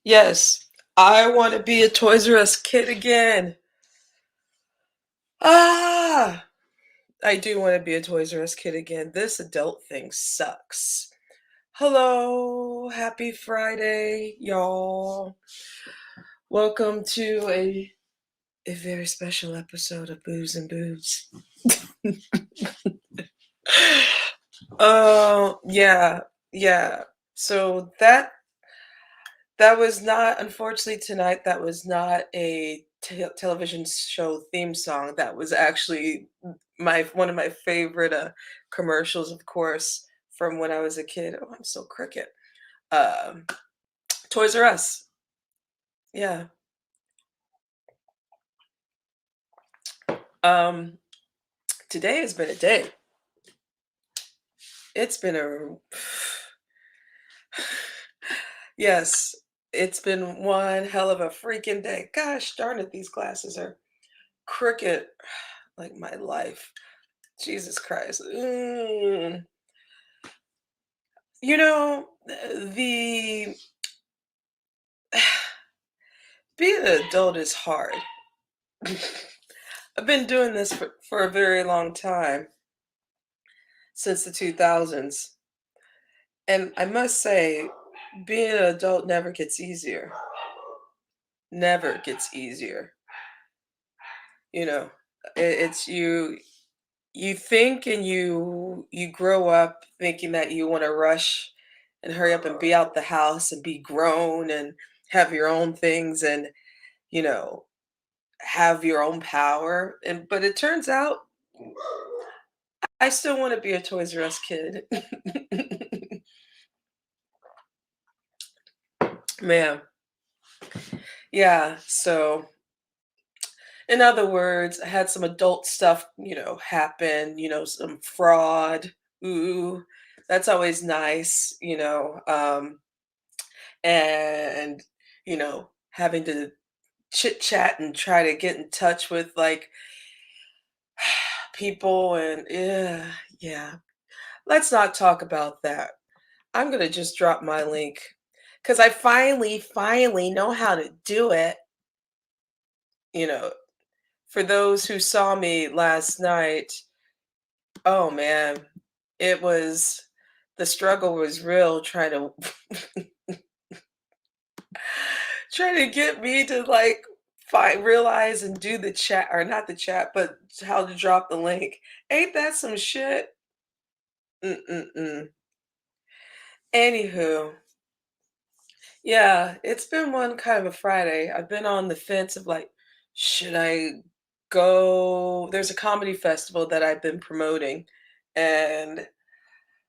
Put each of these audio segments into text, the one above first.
Yes, I want to be a Toys R Us kid again. Ah, I do want to be a Toys R Us kid again. This adult thing sucks. Hello, happy Friday, y'all. Welcome to a very special episode of Boobs and Boobs. Oh, yeah. So that was not, unfortunately, tonight. That was not a television show theme song. That was actually my one of my favorite commercials, of course, from when I was a kid. Oh, I'm so cricket. Um, Toys R Us. Yeah. Um, Today has been a day. It's been a yes. It's been one hell of a freaking day. Gosh darn it, these glasses are cricket like my life. Jesus Christ. You know, the being an adult is hard. I've been doing this for a very long time, since the 2000s. And I must say, being an adult never gets easier. Never gets easier. You know, it's you think and you grow up thinking that you want to rush and hurry up and be out the house and be grown and have your own things and you know have your own power. And but it turns out I still want to be a Toys R Us kid. Man, yeah. So in other words, I had some adult stuff, happen, some fraud. Ooh, that's always nice, and having to chit chat and try to get in touch with like people and yeah. Let's not talk about that. I'm gonna just drop my link because I finally know how to do it. You know, for those who saw me last night, oh man, it was the struggle was real trying to trying to get me to like realize and do the chat or not the chat, but how to drop the link. Ain't that some shit? Mm-mm-mm. Anywho, yeah, it's been one kind of a Friday. I've been on the fence of like, should I go? There's a comedy festival that I've been promoting, and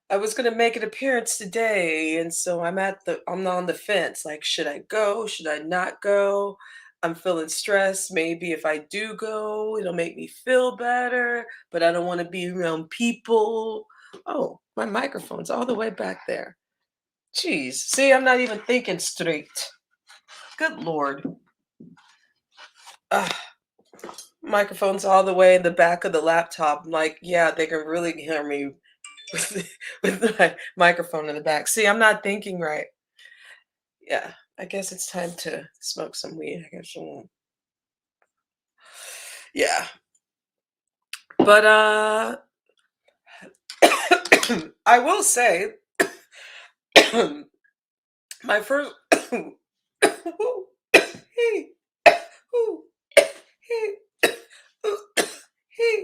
I was gonna make an appearance today, and so I'm on the fence. Like, should I go? Should I not go? I'm feeling stressed. Maybe if I do go, it'll make me feel better, but I don't want to be around people. Oh, my microphone's all the way back there. Jeez. See, I'm not even thinking straight. Good Lord. Ugh. Microphone's all the way in the back of the laptop. I'm like, yeah, they can really hear me with my microphone in the back. See, I'm not thinking right. Yeah, I guess it's time to smoke some weed. I guess. Yeah, but I will say, my first. Hey, hey, hey.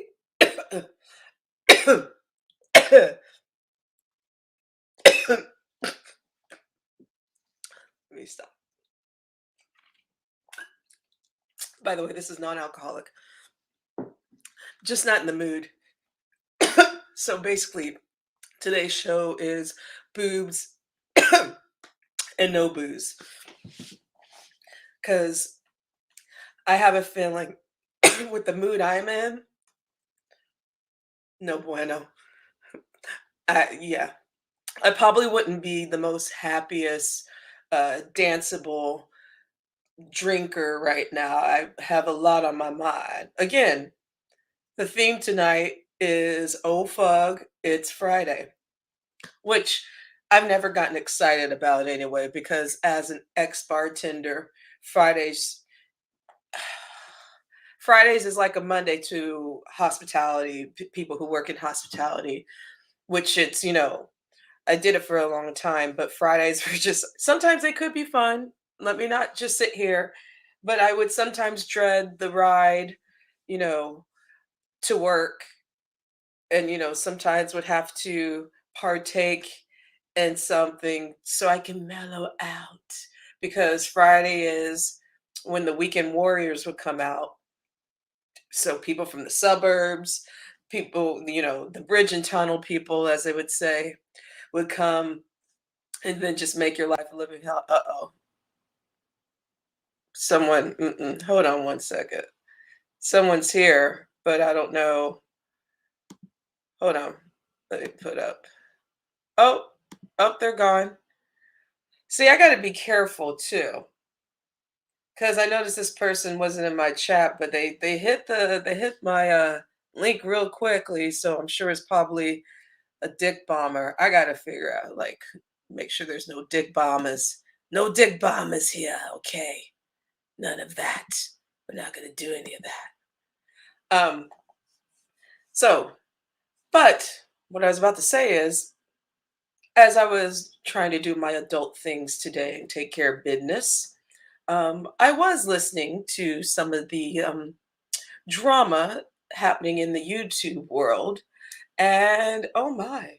Let me stop. By the way, this is non-alcoholic. Just not in the mood. So basically, today's show is boobs and no booze. Because I have a feeling with the mood I'm in, no bueno. Yeah, I probably wouldn't be the most happiest, danceable drinker right now. I have a lot on my mind. Again, the theme tonight is Oh Fug, It's Friday, which I've never gotten excited about it anyway because as an ex-bartender, Fridays Fridays is like a Monday to hospitality, people who work in hospitality, which it's, I did it for a long time, but Fridays were just sometimes they could be fun. Let me not just sit here, but I would sometimes dread the ride, you know, to work and sometimes would have to partake in something so I can mellow out because Friday is when the weekend warriors would come out. So people from the suburbs, people, the bridge and tunnel people, as they would say, would come and then just make your life a living hell. Uh-oh. Hold on one second. Someone's here, but I don't know. Hold on. Let me put up. Oh, oh, they're gone. See, I got to be careful too, because I noticed this person wasn't in my chat, but they hit my link real quickly, so I'm sure it's probably a dick bomber. I got to figure out like make sure there's no dick bombers. No dick bombers here, okay? None of that. We're not gonna do any of that. So, but what I was about to say is, as I was trying to do my adult things today and take care of business, I was listening to some of the drama happening in the YouTube world, and oh my,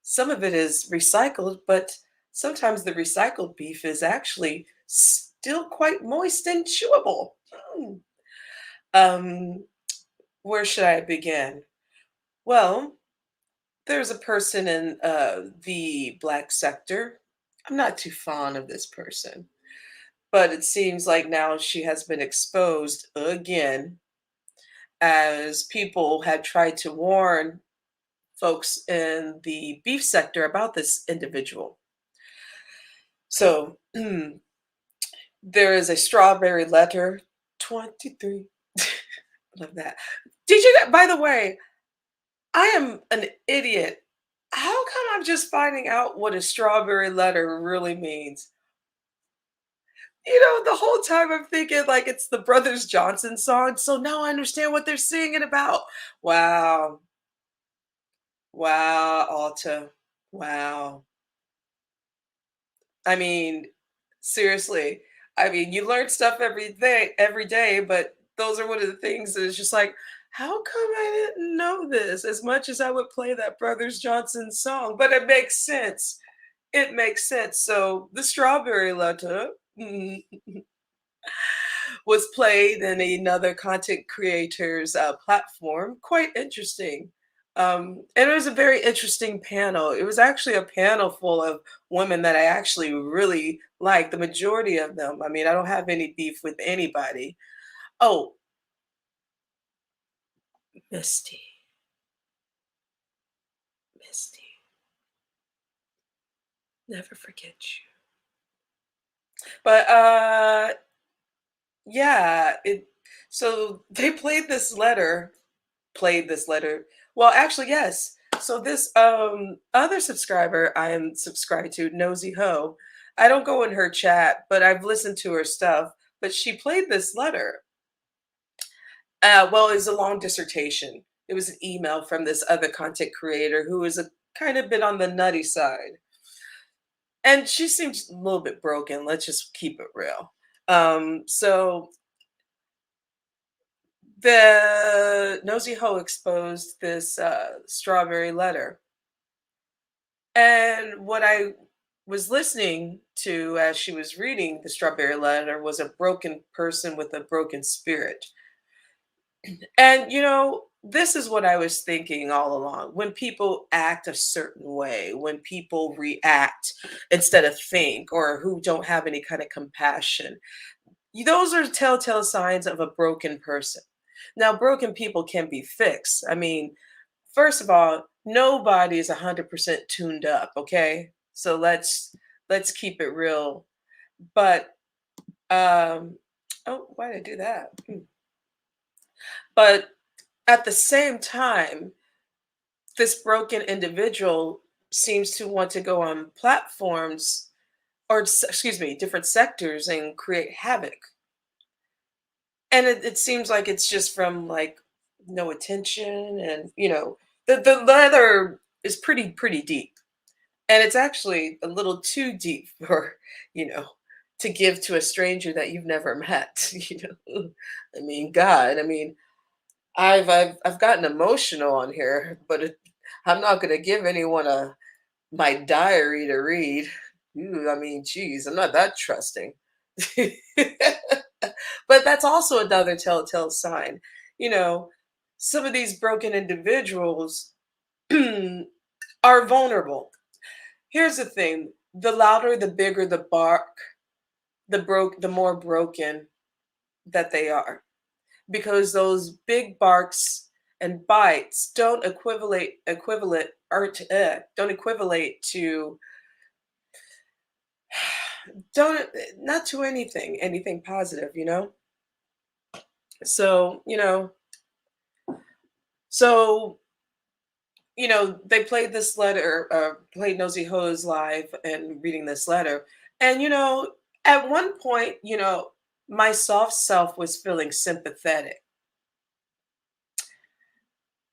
some of it is recycled, but sometimes the recycled beef is actually still quite moist and chewable. Hmm. Um, where should I begin? Well, there's a person in the black sector. I'm not too fond of this person, but it seems like now she has been exposed again as people had tried to warn folks in the beef sector about this individual. So there is a strawberry letter 23. Love that. Did you, by the way, I am an idiot. How come I'm just finding out what a strawberry letter really means? The whole time I'm thinking like it's the Brothers Johnson song. So now I understand what they're singing about. Wow. Wow, Alta. Wow. I mean, seriously. I mean, you learn stuff every day, but those are one of the things that is just like, how come I didn't know this as much as I would play that Brothers Johnson song? But it makes sense. It makes sense. So the strawberry letter was played in another content creator's platform. Quite interesting. And it was a very interesting panel. It was actually a panel full of women that I actually really like, the majority of them. I mean, I don't have any beef with anybody. Oh, Misty, Misty, never forget you. But yeah, so they played this letter. Well, actually, yes. So this other subscriber I am subscribed to, Nosy Ho, I don't go in her chat, but I've listened to her stuff. But she played this letter. Well, it was a long dissertation. It was an email from this other content creator who is a kind of bit on the nutty side. And she seems a little bit broken. Let's just keep it real. So the Nosy Ho exposed this strawberry letter. And what I was listening to as she was reading the strawberry letter was a broken person with a broken spirit. And this is what I was thinking all along. When people act a certain way, when people react instead of think, or who don't have any kind of compassion, those are telltale signs of a broken person. Now, broken people can be fixed. I mean, first of all, nobody is 100% tuned up, okay? So let's keep it real. But oh, why did I do that? But at the same time, this broken individual seems to want to go on platforms or excuse me, different sectors and create havoc. And it seems like it's just from like no attention and the leather is pretty deep. And it's actually a little too deep for, you know, to give to a stranger that you've never met. I mean, God, I mean, I've gotten emotional on here, but I'm not going to give anyone a my diary to read. Ooh, I mean, geez, I'm not that trusting. But that's also another telltale sign. You know, some of these broken individuals are vulnerable. Here's the thing: the louder, the bigger the bark, the more broken that they are, because those big barks and bites don't equivalent or don't equivalate to don't not to anything positive, so so they played this letter, played Nosy Hose live and reading this letter, and at one point, my soft self was feeling sympathetic,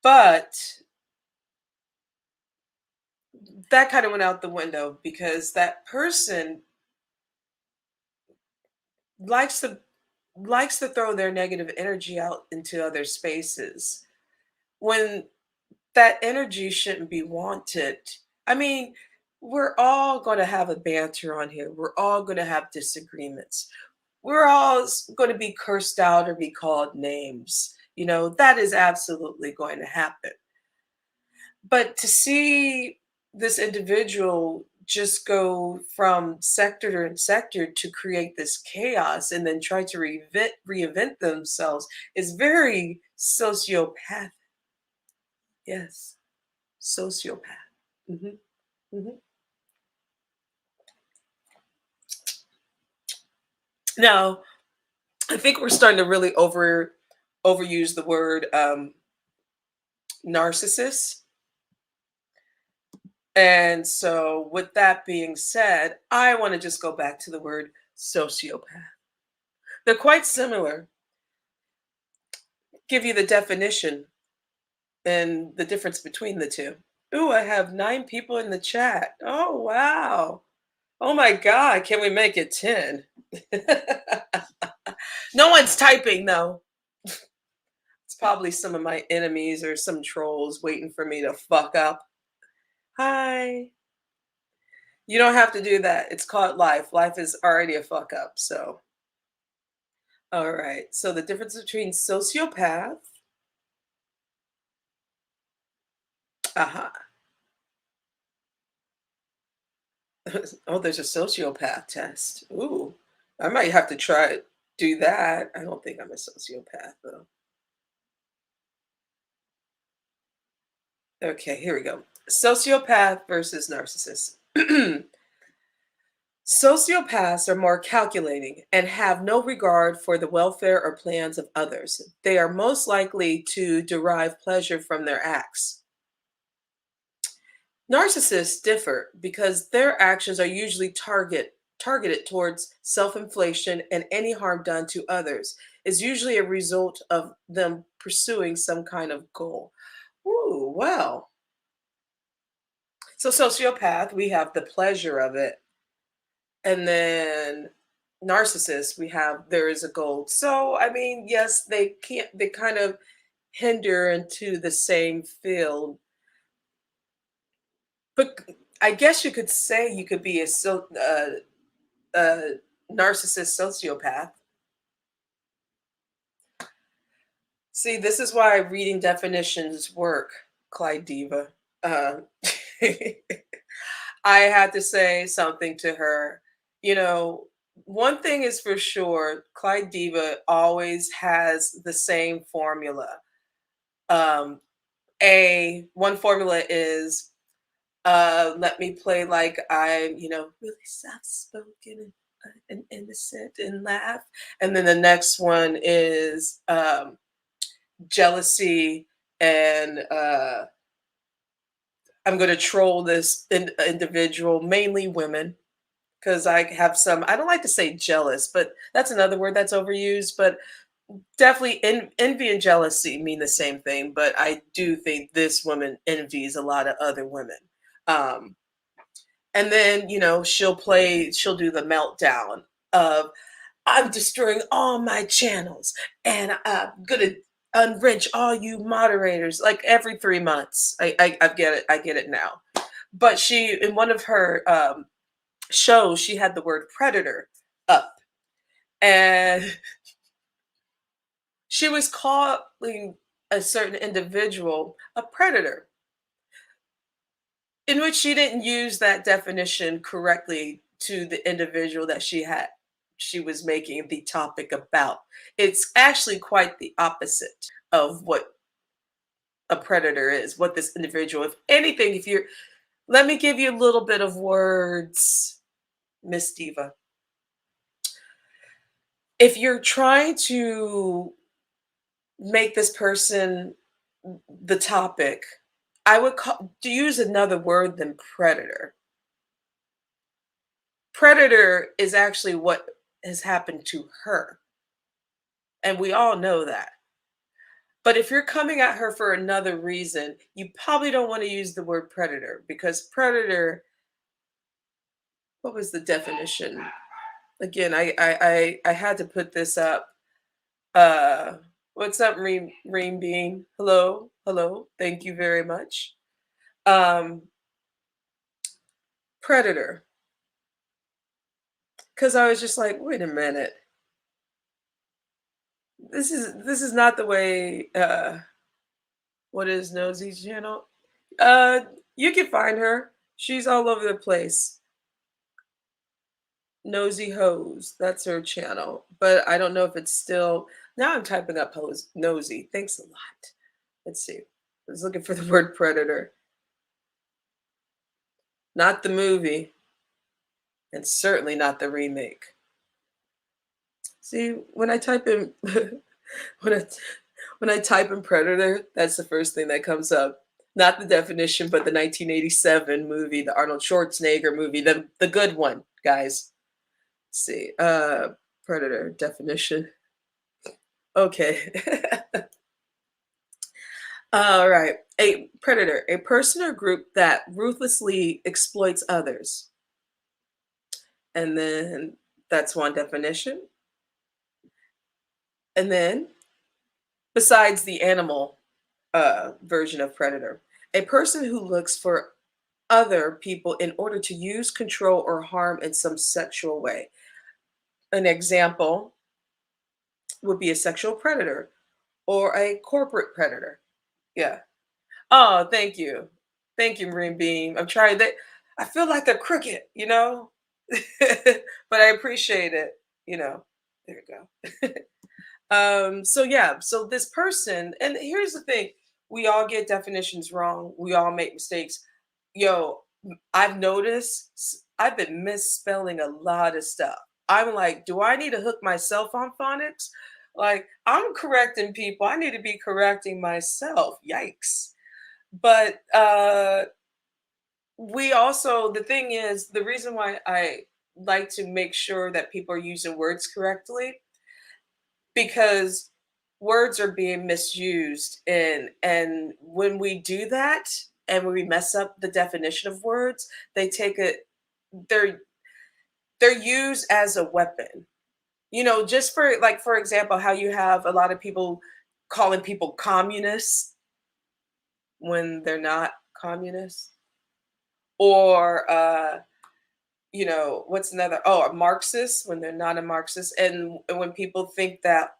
but that kind of went out the window because that person likes to throw their negative energy out into other spaces when that energy shouldn't be wanted. I mean, we're all going to have a banter on here. We're all going to have disagreements. We're all going to be cursed out or be called names. That is absolutely going to happen. But to see this individual just go from sector to sector to create this chaos and then try to reinvent themselves is very sociopath. Yes, sociopath. hmm hmm Now, I think we're starting to really overuse the word narcissist. And so, with that being said, I want to just go back to the word sociopath. They're quite similar. Give you the definition and the difference between the two. Ooh, I have 9 people in the chat. Oh, wow. Oh my God. Can we make it 10? No one's typing, though. It's probably some of my enemies or some trolls waiting for me to fuck up. Hi. You don't have to do that. It's called life. Life is already a fuck up. So, all right. So, the difference between sociopath, aha. Oh, there's a sociopath test. Ooh, I might have to do that. I don't think I'm a sociopath though. Okay, here we go. Sociopath versus narcissist. Sociopaths are more calculating and have no regard for the welfare or plans of others. They are most likely to derive pleasure from their acts. Narcissists differ because their actions are usually targeted towards self-inflation, and any harm done to others is usually a result of them pursuing some kind of goal. Ooh, well. So sociopath, we have the pleasure of it. And then narcissist, we have there is a goal. So I mean, yes, they kind of hinder into the same field. But I guess you could say you could be a narcissist sociopath. See, this is why reading definitions work, Clyde Diva. Uh, I had to say something to her. You know, one thing is for sure, Clyde Diva always has the same formula. Um, one formula is let me play like I'm, really soft spoken and innocent and laugh. And then the next one is jealousy and I'm going to troll this individual, mainly women, because I have some, I don't like to say jealous, but that's another word that's overused, but definitely envy and jealousy mean the same thing. But I do think this woman envies a lot of other women. Um, and then, she'll do the meltdown of, I'm destroying all my channels and I'm gonna unwrench all you moderators like every 3 months. I get it. I get it now. But she, in one of her shows, she had the word predator up, and she was calling a certain individual a predator, in which she didn't use that definition correctly to the individual that she was making the topic about. It's actually quite the opposite of what a predator is, what this individual, if anything, if you're, let me give you a little bit of words, Miss Diva. If you're trying to make this person the topic, I would to use another word than predator. Predator is actually what has happened to her, and we all know that. But if you're coming at her for another reason, you probably don't want to use the word predator, because predator, what was the definition? Again, I had to put this up. Uh what's up, Reem Bean? Hello, hello. Thank you very much. Um Predator. Cause I was just like, wait a minute. This is not the way what is Nosy's channel? Uh you can find her. She's all over the place. Nosy Hose. That's her channel. But I don't know if it's still, now I'm typing up hose nosy. Thanks a lot. Let's see. I was looking for the word predator. Not the movie, and certainly not the remake. See, when I type in when I when I type in predator, that's the first thing that comes up. Not the definition, but the 1987 movie, the Arnold Schwarzenegger movie, the good one, guys. Let's see. Predator definition. Okay. All right. A predator, a person or group that ruthlessly exploits others. And then that's one definition. And then, besides the animal version of predator, a person who looks for other people in order to use, control, or harm in some sexual way. An example would be a sexual predator or a corporate predator. Yeah. Oh, thank you. Thank you, Marine Beam. I'm trying that. I feel like a cricket, but I appreciate it, you know. There you go. So yeah, so this person, and here's the thing, we all get definitions wrong. We all make mistakes. Yo, I've noticed I've been misspelling a lot of stuff. I'm like, do I need to hook myself on phonics? Like, I'm correcting people. I need to be correcting myself. Yikes. But we also, the thing is, the reason why I like to make sure that people are using words correctly, because words are being misused, and when we do that and when we mess up the definition of words, they take it, they're they're used as a weapon. Just for, like, for example, how you have a lot of people calling people communists when they're not communists, or what's another, oh, a Marxist when they're not a Marxist, and when people think that,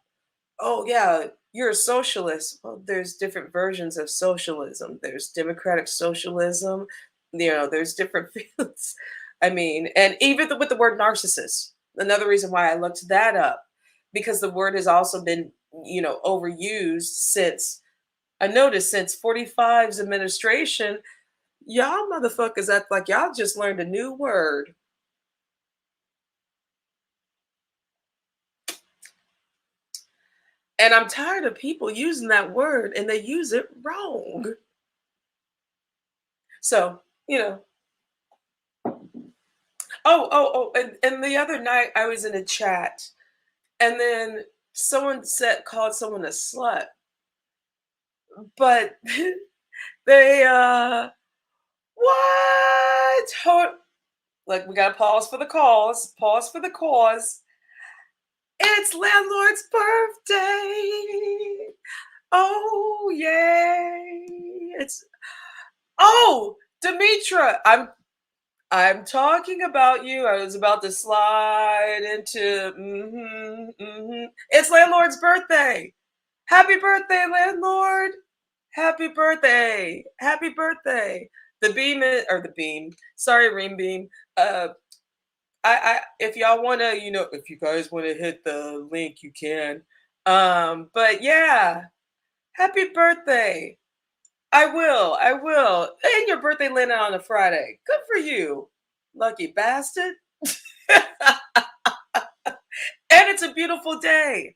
oh yeah, you're a socialist. Well, there's different versions of socialism. There's democratic socialism. There's different fields. I mean, and even with the word narcissist, another reason why I looked that up, because the word has also been, overused since, I noticed since 45's administration. Y'all motherfuckers act like y'all just learned a new word. And I'm tired of people using that word and they use it wrong. So, you know. Oh, and the other night I was in a chat and then someone said called someone a slut, but they what? Like we gotta pause for the cause. Pause for the cause. It's landlord's birthday. Oh yay! It's oh Demetra. I'm talking about you. I was about to slide into. It's landlord's birthday. Happy birthday, landlord! Happy birthday! Happy birthday! The beam or the beam. Sorry, Ream Beam. If y'all wanna, if you guys wanna hit the link, you can. But yeah, happy birthday. I will. And your birthday landed on a Friday. Good for you, lucky bastard. And it's a beautiful day.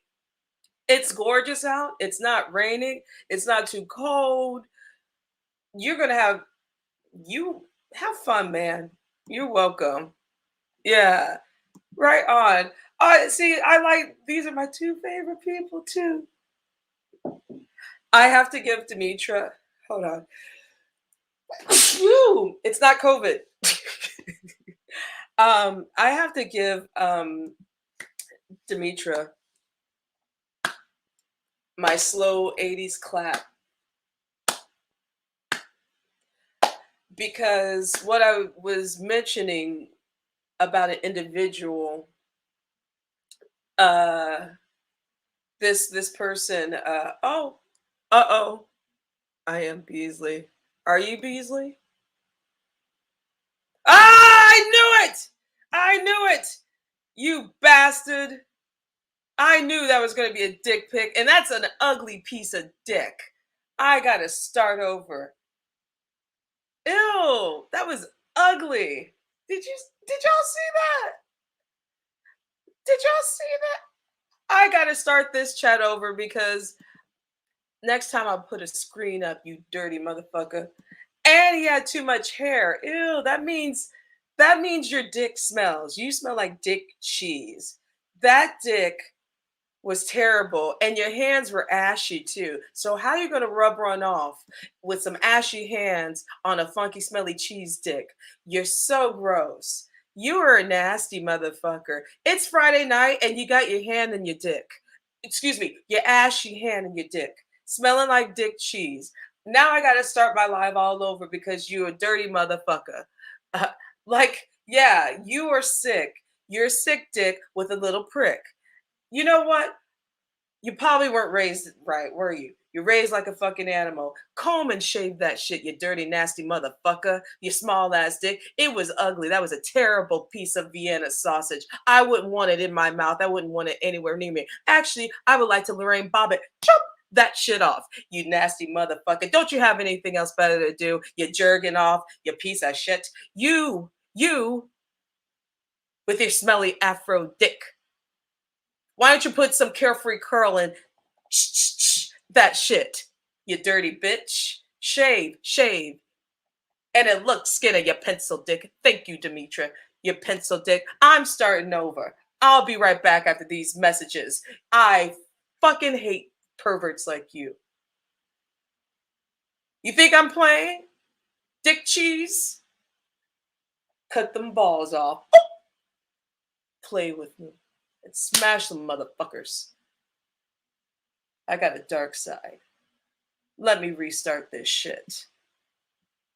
It's gorgeous out. It's not raining. It's not too cold. You're gonna you have fun, man. You're welcome. Yeah, right on. See, I like these are my two favorite people too. I have to give Demetra. Hold on. Whew, it's not COVID. I have to give Demetra my slow 80s clap because what I was mentioning about an individual, uh this person, uh-oh, I am Beasley. Are you Beasley? Ah, I knew it! I knew it! You bastard! I knew that was going to be a dick pic, and that's an ugly piece of dick. I gotta start over. Ew, that was ugly. Did y'all see that? Did y'all see that? I gotta start this chat over because next time I'll put a screen up, you dirty motherfucker. And he had too much hair. Ew, that means your dick smells. You smell like dick cheese. That dick was terrible, and your hands were ashy too. So how you gonna rub one off with some ashy hands on a funky, smelly cheese dick? You're so gross. You are a nasty motherfucker. It's Friday night, and you got your hand in your dick. Excuse me, your ashy hand in your dick, smelling like dick cheese. Now I gotta start my live all over because you a dirty motherfucker. Uh, yeah, you are sick. You're a sick dick with a little prick. You know what? You probably weren't raised right, were you? You're raised like a fucking animal. Comb and shave that shit, you dirty, nasty motherfucker. You small ass dick. It was ugly. That was a terrible piece of Vienna sausage. I wouldn't want it in my mouth. I wouldn't want it anywhere near me. Actually, I would like to Lorraine Bobbitt. Chop that shit off, you nasty motherfucker. Don't you have anything else better to do? You're jerking off, you piece of shit. You, with your smelly afro dick. Why don't you put some carefree curl in that shit, you dirty bitch? Shave. And it looks skinny, you pencil dick. Thank you, Demetra, you pencil dick. I'm starting over. I'll be right back after these messages. I fucking hate perverts like you. You think I'm playing? Dick cheese? Cut them balls off. Play with me and smash them motherfuckers. I got a dark side. Let me restart this shit.